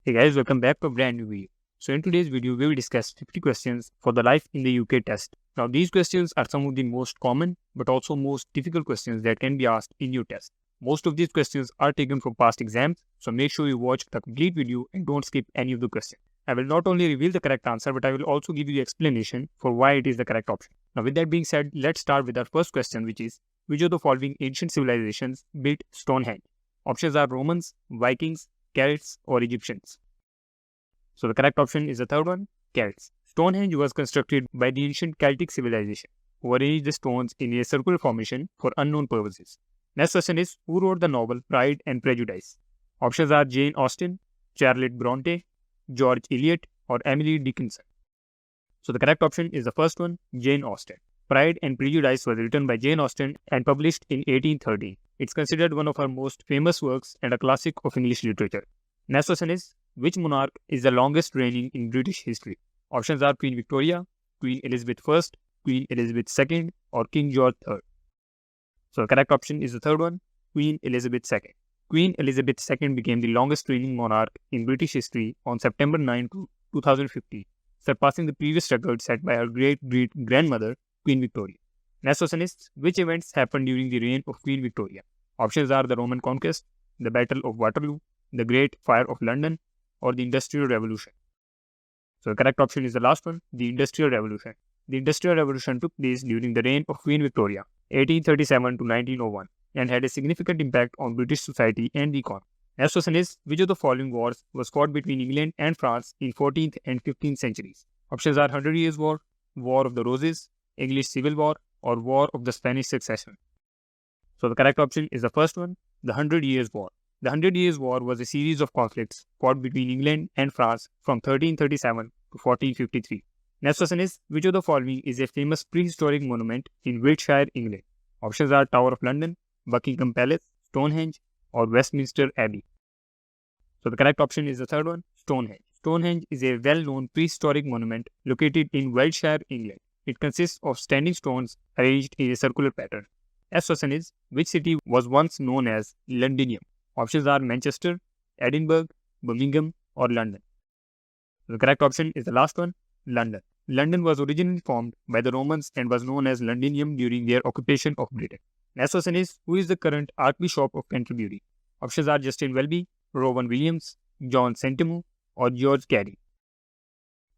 Hey guys, welcome back to a brand new video. So in today's video, we will discuss 50 questions for the Life in the UK test. Now these questions are some of the most common but also most difficult questions that can be asked in your test. Most of these questions are taken from past exams, so make sure you watch the complete video and don't skip any of the questions. I will not only reveal the correct answer, but I will also give you the explanation for why it is the correct option. Now with that being said, let's start with our first question, which is, which of the following ancient civilizations built Stonehenge? Options are Romans, Vikings, Celts or Egyptians. So the correct option is the third one, Celts. Stonehenge was constructed by the ancient Celtic civilization, who arranged the stones in a circular formation for unknown purposes. Next question is, who wrote the novel Pride and Prejudice? Options are Jane Austen, Charlotte Bronte, George Eliot or Emily Dickinson. So the correct option is the first one, Jane Austen. Pride and Prejudice was written by Jane Austen and published in 1813. It's considered one of her most famous works and a classic of English literature. Next question is, which monarch is the longest reigning in British history? Options are Queen Victoria, Queen Elizabeth I, Queen Elizabeth II or King George III. So the correct option is the third one, Queen Elizabeth II. Queen Elizabeth II became the longest reigning monarch in British history on September 9, 2015, surpassing the previous record set by her great-great-grandmother, Queen Victoria. Next question is, which events happened during the reign of Queen Victoria? Options are the Roman conquest, the Battle of Waterloo, the Great Fire of London, or the Industrial Revolution. So the correct option is the last one, the Industrial Revolution. The Industrial Revolution took place during the reign of Queen Victoria, 1837 to 1901, and had a significant impact on British society and the economy. Next question is, which of the following wars was fought between England and France in 14th and 15th centuries? Options are 100 Years' War, War of the Roses, English Civil War, or War of the Spanish Succession. So the correct option is the first one, the 100 Years' War. The 100 Years' War was a series of conflicts fought between England and France from 1337 to 1453. Next question is, which of the following is a famous prehistoric monument in Wiltshire, England? Options are Tower of London, Buckingham Palace, Stonehenge, or Westminster Abbey. So the correct option is the third one, Stonehenge. Stonehenge is a well-known prehistoric monument located in Wiltshire, England. It consists of standing stones arranged in a circular pattern. Next question is, which city was once known as Londinium? Options are Manchester, Edinburgh, Birmingham, or London. The correct option is the last one, London. London was originally formed by the Romans and was known as Londinium during their occupation of Britain. Next question is, who is the current Archbishop of Canterbury? Options are Justin Welby, Rowan Williams, John Sentamu, or George Carey.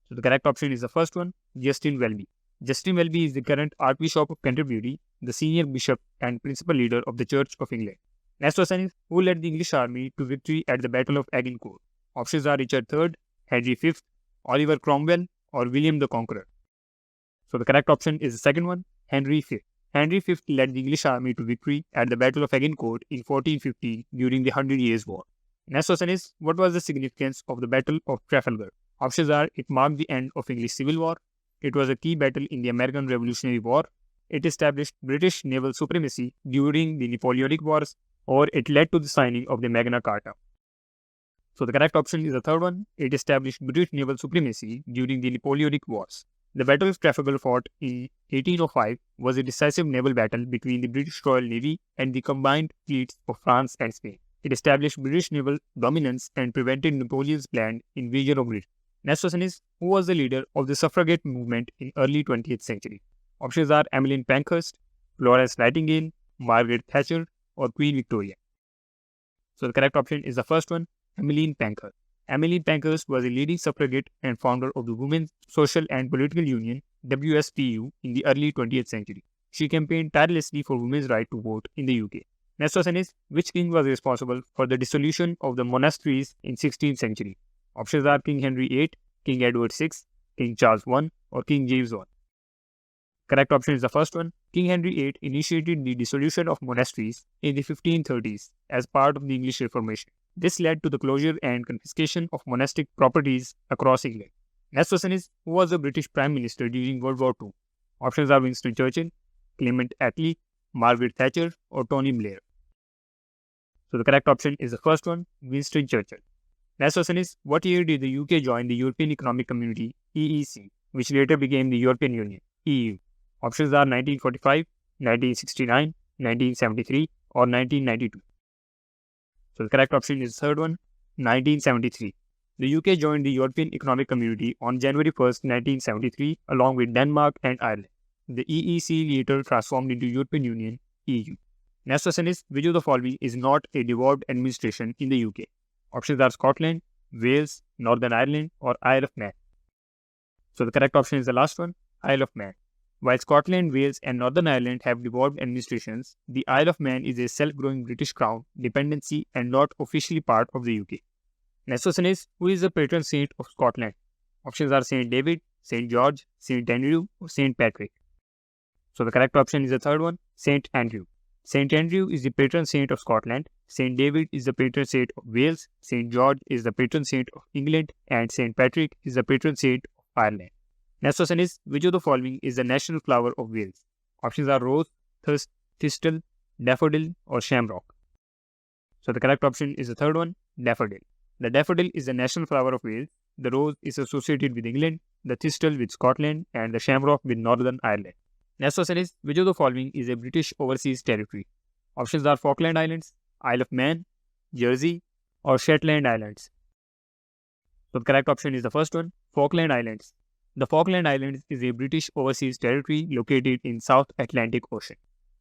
So the correct option is the first one, Justin Welby. Justin Welby is the current Archbishop of Canterbury, the senior bishop and principal leader of the Church of England. Next question is, who led the English army to victory at the Battle of Agincourt? Options are Richard III, Henry V, Oliver Cromwell, or William the Conqueror. So the correct option is the second one, Henry V. Henry V led the English army to victory at the Battle of Agincourt in 1415 during the 100 Years' War. Next question is, what was the significance of the Battle of Trafalgar? Options are, it marked the end of English Civil War, it was a key battle in the American Revolutionary War, it established British naval supremacy during the Napoleonic Wars, or it led to the signing of the Magna Carta. So the correct option is the third one, it established British naval supremacy during the Napoleonic Wars. The Battle of Trafalgar fought in 1805 was a decisive naval battle between the British Royal Navy and the combined fleets of France and Spain. It established British naval dominance and prevented Napoleon's planned invasion of Britain. Next question is, who was the leader of the suffragette movement in early 20th century? Options are Emmeline Pankhurst, Florence Nightingale, Margaret Thatcher, or Queen Victoria. So the correct option is the first one, Emmeline Pankhurst. Emmeline Pankhurst was a leading suffragette and founder of the Women's Social and Political Union (WSPU) in the early 20th century. She campaigned tirelessly for women's right to vote in the UK. Next question is, which king was responsible for the dissolution of the monasteries in 16th century? Options are King Henry VIII, King Edward VI, King Charles I, or King James I. Correct option is the first one. King Henry VIII initiated the dissolution of monasteries in the 1530s as part of the English Reformation. This led to the closure and confiscation of monastic properties across England. Next question is, who was the British Prime Minister during World War II? Options are Winston Churchill, Clement Attlee, Margaret Thatcher, or Tony Blair. So the correct option is the first one, Winston Churchill. Next question is, what year did the UK join the European Economic Community (EEC), which later became the European Union (EU)? Options are 1945, 1969, 1973, or 1992. So the correct option is the third one, 1973. The UK joined the European Economic Community on January 1st, 1973, along with Denmark and Ireland. The EEC later transformed into European Union (EU). Next question is, which of the following is not a devolved administration in the UK? Options are Scotland, Wales, Northern Ireland, or Isle of Man. So the correct option is the last one, Isle of Man. While Scotland, Wales, and Northern Ireland have devolved administrations, the Isle of Man is a self-growing British crown dependency and not officially part of the UK. Next question is, who is the patron saint of Scotland? Options are Saint David, Saint George, Saint Andrew, or Saint Patrick. So the correct option is the third one, Saint Andrew. Saint Andrew is the patron saint of Scotland, Saint David is the patron saint of Wales, Saint George is the patron saint of England, and Saint Patrick is the patron saint of Ireland. Next question is, which of the following is the national flower of Wales? Options are rose, thistle, daffodil, or shamrock. So the correct option is the third one, daffodil. The daffodil is the national flower of Wales, the rose is associated with England, the thistle with Scotland, and the shamrock with Northern Ireland. Next question is, which of the following is a British overseas territory? Options are Falkland Islands, Isle of Man, Jersey, or Shetland Islands. So the correct option is the first one, Falkland Islands. The Falkland Islands is a British overseas territory located in South Atlantic Ocean.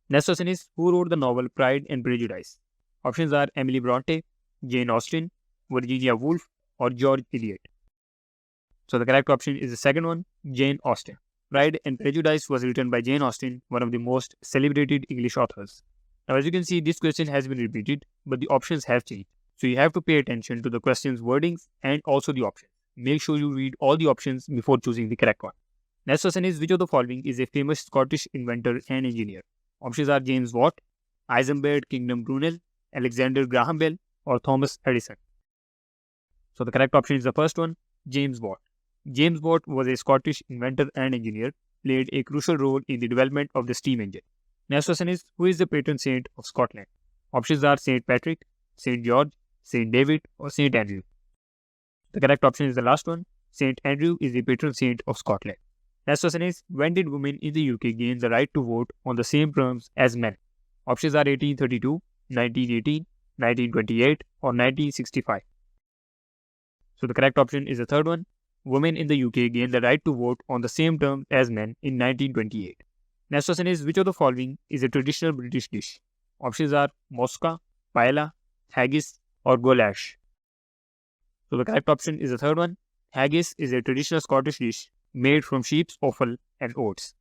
Next question is, who wrote the novel Pride and Prejudice? Options are Emily Bronte, Jane Austen, Virginia Woolf, or George Eliot. So the correct option is the second one, Jane Austen. Pride and Prejudice was written by Jane Austen, one of the most celebrated English authors. Now as you can see, this question has been repeated, but the options have changed. So you have to pay attention to the question's wordings and also the options. Make sure you read all the options before choosing the correct one. Next question is, which of the following is a famous Scottish inventor and engineer? Options are James Watt, Isambard Kingdom Brunel, Alexander Graham Bell, or Thomas Edison. So the correct option is the first one, James Watt. James Watt was a Scottish inventor and engineer, played a crucial role in the development of the steam engine. Next question is, who is the patron saint of Scotland? Options are Saint Patrick, Saint George, Saint David, or Saint Andrew. The correct option is the last one, Saint Andrew is the patron saint of Scotland. Next question is, when did women in the UK gain the right to vote on the same terms as men? Options are 1832, 1918, 1928, or 1965. So the correct option is the third one. Women in the UK gained the right to vote on the same terms as men in 1928. Next question is, which of the following is a traditional British dish? Options are mosca, paella, haggis, or goulash. So the correct option is the third one. Haggis is a traditional Scottish dish made from sheep's offal and oats.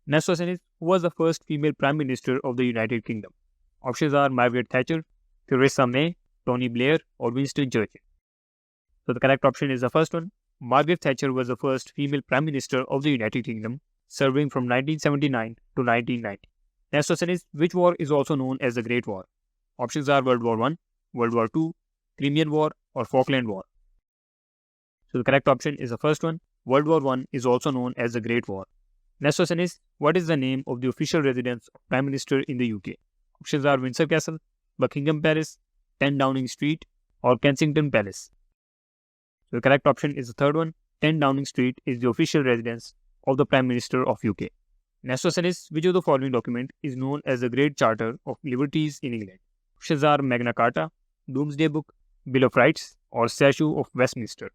Next question is, who was the first female Prime Minister of the United Kingdom? Options are Margaret Thatcher, Theresa May, Tony Blair, or Winston Churchill. So the correct option is the first one. Margaret Thatcher was the first female Prime Minister of the United Kingdom, serving from 1979 to 1990. Next question is, which war is also known as the Great War? Options are World War I, World War II, Crimean War, or Falkland War. So the correct option is the first one. World War I is also known as the Great War. Next question is, what is the name of the official residence of Prime Minister in the UK? Options are Windsor Castle, Buckingham Palace, 10 Downing Street, or Kensington Palace. So the correct option is the third one. 10 Downing Street is the official residence of the Prime Minister of UK. Next question is, which of the following document is known as the Great Charter of Liberties in England? Options are Magna Carta, Domesday Book, Bill of Rights, or Statute of Westminster.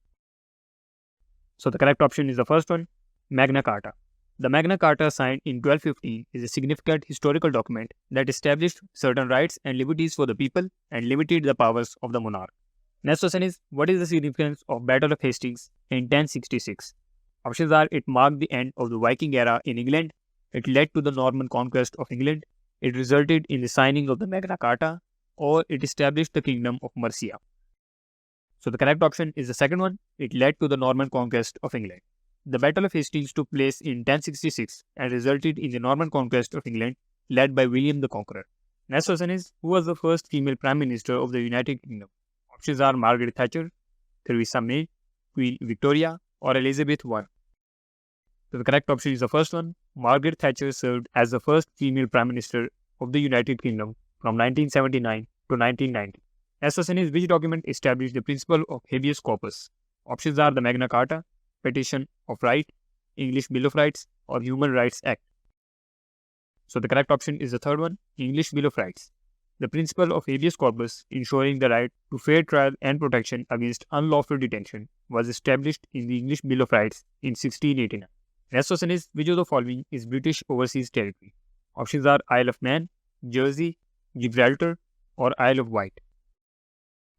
So the correct option is the first one, Magna Carta. The Magna Carta, signed in 1215, is a significant historical document that established certain rights and liberties for the people and limited the powers of the monarch. Next question is, what is the significance of Battle of Hastings in 1066? Options are, it marked the end of the Viking era in England, it led to the Norman conquest of England, it resulted in the signing of the Magna Carta, or it established the Kingdom of Mercia. So the correct option is the second one, it led to the Norman conquest of England. The Battle of Hastings took place in 1066 and resulted in the Norman conquest of England, led by William the Conqueror. Next question is, who was the first female Prime Minister of the United Kingdom? Options are Margaret Thatcher, Theresa May, Queen Victoria, or Elizabeth I. So the correct option is the first one. Margaret Thatcher served as the first female Prime Minister of the United Kingdom from 1979 to 1990. Next question is, which document established the principle of habeas corpus? Options are the Magna Carta, Petition of Right, English Bill of Rights, or Human Rights Act. So the correct option is the third one, English Bill of Rights. The principle of habeas corpus, ensuring the right to fair trial and protection against unlawful detention, was established in the English Bill of Rights in 1689. Next question is, which of the following is British Overseas Territory? Options are Isle of Man, Jersey, Gibraltar, or Isle of Wight.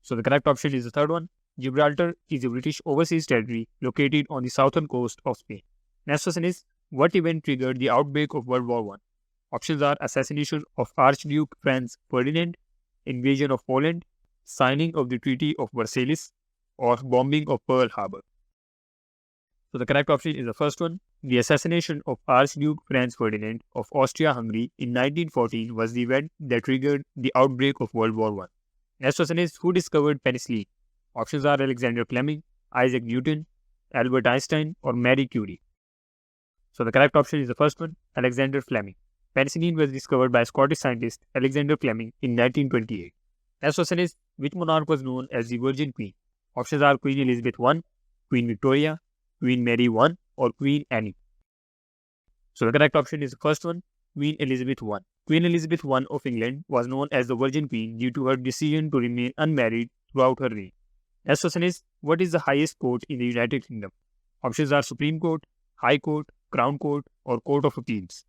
So the correct option is the third one. Gibraltar is a British Overseas Territory located on the southern coast of Spain. Next question is, what event triggered the outbreak of World War I? Options are assassination of Archduke Franz Ferdinand, invasion of Poland, signing of the Treaty of Versailles, or bombing of Pearl Harbor. So the correct option is the first one. The assassination of Archduke Franz Ferdinand of Austria-Hungary in 1914 was the event that triggered the outbreak of World War I. Next question is, who discovered penicillin? Options are Alexander Fleming, Isaac Newton, Albert Einstein, or Marie Curie. So the correct option is the first one, Alexander Fleming. Penicillin was discovered by Scottish scientist Alexander Fleming in 1928. Next question is, which monarch was known as the Virgin Queen? Options are Queen Elizabeth I, Queen Victoria, Queen Mary I, or Queen Anne. So the correct option is the first one, Queen Elizabeth I. Queen Elizabeth I of England was known as the Virgin Queen due to her decision to remain unmarried throughout her reign. Next question is, what is the highest court in the United Kingdom? Options are Supreme Court, High Court, Crown Court, or Court of Appeals.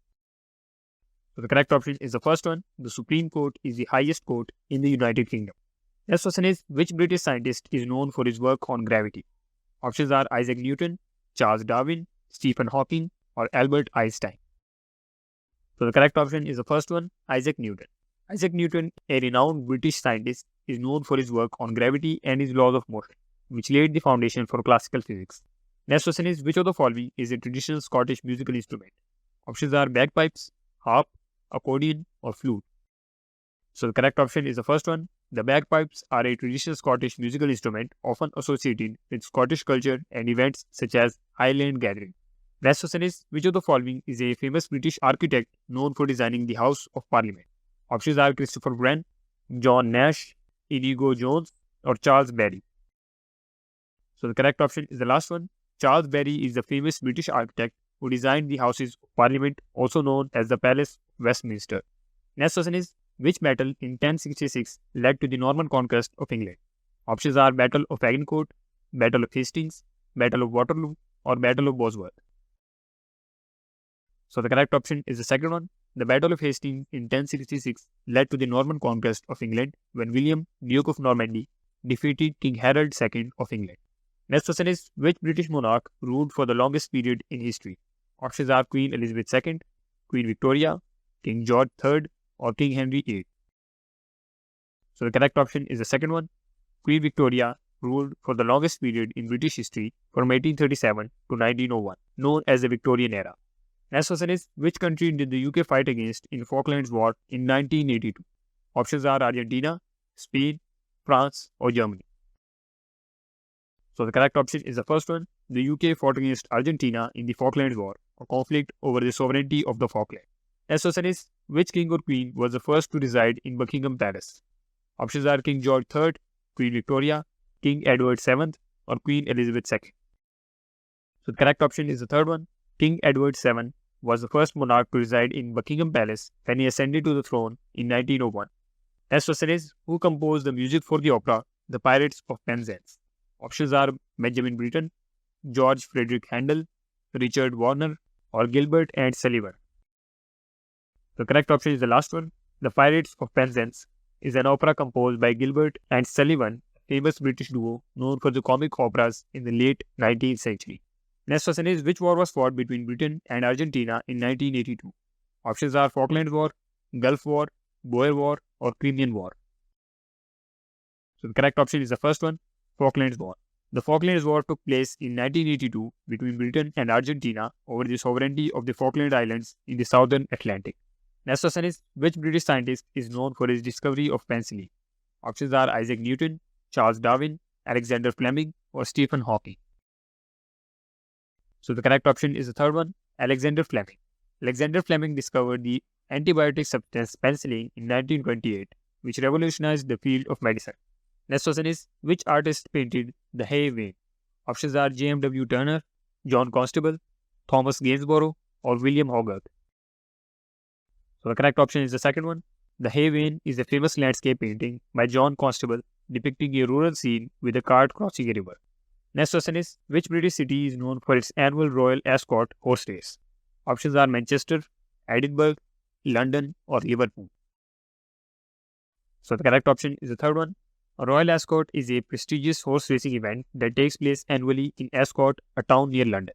So the correct option is the first one. The Supreme Court is the highest court in the United Kingdom. Next question is, which British scientist is known for his work on gravity? Options are Isaac Newton, Charles Darwin, Stephen Hawking, or Albert Einstein. So the correct option is the first one, Isaac Newton. Isaac Newton, a renowned British scientist, is known for his work on gravity and his laws of motion, which laid the foundation for classical physics. Next question is, which of the following is a traditional Scottish musical instrument? Options are bagpipes, harp, accordion, or flute. So the correct option is the first one. The bagpipes are a traditional Scottish musical instrument often associated with Scottish culture and events such as Highland Gathering. Next question is, which of the following is a famous British architect known for designing the House of Parliament? Options are Christopher Wren, John Nash, Inigo Jones, or Charles Barry. So the correct option is the last one. Charles Barry is the famous British architect who designed the Houses of Parliament, also known as the Palace of Westminster. Next question is, which battle in 1066 led to the Norman conquest of England? Options are Battle of Agincourt, Battle of Hastings, Battle of Waterloo, or Battle of Bosworth. So the correct option is the second one. The Battle of Hastings in 1066 led to the Norman conquest of England when William, Duke of Normandy, defeated King Harold II of England. Next question is, which British monarch ruled for the longest period in history? Options are Queen Elizabeth II, Queen Victoria, King George III, or King Henry VIII. So the correct option is the second one. Queen Victoria ruled for the longest period in British history from 1837 to 1901, known as the Victorian era. Next question is, which country did the UK fight against in Falklands War in 1982? Options are Argentina, Spain, France, or Germany. So the correct option is the first one. The UK fought against Argentina in the Falklands War, a conflict over the sovereignty of the Falklands. Next question is, which king or queen was the first to reside in Buckingham Palace? Options are King George III, Queen Victoria, King Edward VII, or Queen Elizabeth II. So the correct option is the third one. King Edward VII was the first monarch to reside in Buckingham Palace when he ascended to the throne in 1901. Next question is, who composed the music for the opera The Pirates of Penzance? Options are Benjamin Britten, George Frederick Handel, Richard Warner, or Gilbert and Sullivan. The correct option is the last one. The Pirates of Penzance is an opera composed by Gilbert and Sullivan, a famous British duo known for the comic operas in the late 19th century. Next question is, which war was fought between Britain and Argentina in 1982? Options are Falklands War, Gulf War, Boer War, or Crimean War. So the correct option is the first one, Falklands War. The Falklands War took place in 1982 between Britain and Argentina over the sovereignty of the Falkland Islands in the southern Atlantic. Next question is, which British scientist is known for his discovery of penicillin? Options are Isaac Newton, Charles Darwin, Alexander Fleming, or Stephen Hawking. So the correct option is the third one, Alexander Fleming. Alexander Fleming discovered the antibiotic substance penicillin in 1928, which revolutionized the field of medicine. Next question is, which artist painted the Hay Wain? Options are J.M.W. Turner, John Constable, Thomas Gainsborough, or William Hogarth. So the correct option is the second one. The Hay Vane is a famous landscape painting by John Constable depicting a rural scene with a cart crossing a river. Next question is, which British city is known for its annual Royal Ascot horse race? Options are Manchester, Edinburgh, London, or Liverpool. So the correct option is the third one. A Royal Ascot is a prestigious horse racing event that takes place annually in Ascot, a town near London.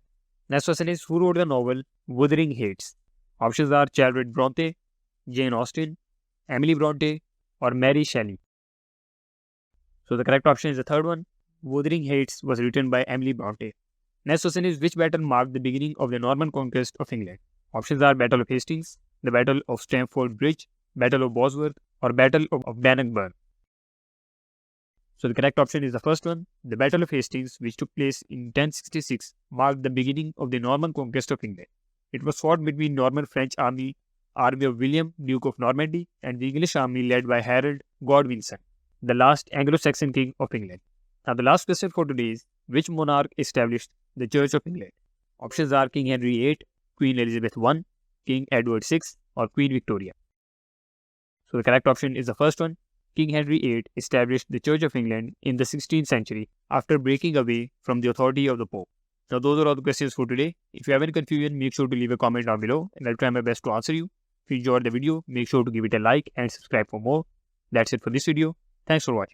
Next question is, who wrote the novel Wuthering Heights? Options are Charlotte Bronte, Jane Austen, Emily Bronte, or Mary Shelley. So the correct option is the third one. Wuthering Heights was written by Emily Bronte. Next question is, which battle marked the beginning of the Norman conquest of England? Options are Battle of Hastings, the Battle of Stamford Bridge, Battle of Bosworth, or Battle of Bannockburn. So the correct option is the first one. The Battle of Hastings, which took place in 1066, marked the beginning of the Norman conquest of England. It was fought between Norman French army of William, Duke of Normandy, and the English army led by Harold Godwinson, the last Anglo-Saxon king of England. Now the last question for today is, which monarch established the Church of England? Options are King Henry VIII, Queen Elizabeth I, King Edward VI, or Queen Victoria. So the correct option is the first one. King Henry VIII established the Church of England in the 16th century after breaking away from the authority of the Pope. Now those are all the questions for today. If you have any confusion, make sure to leave a comment down below and I'll try my best to answer you. If you enjoyed the video, make sure to give it a like and subscribe for more. That's it for this video. Thanks for watching.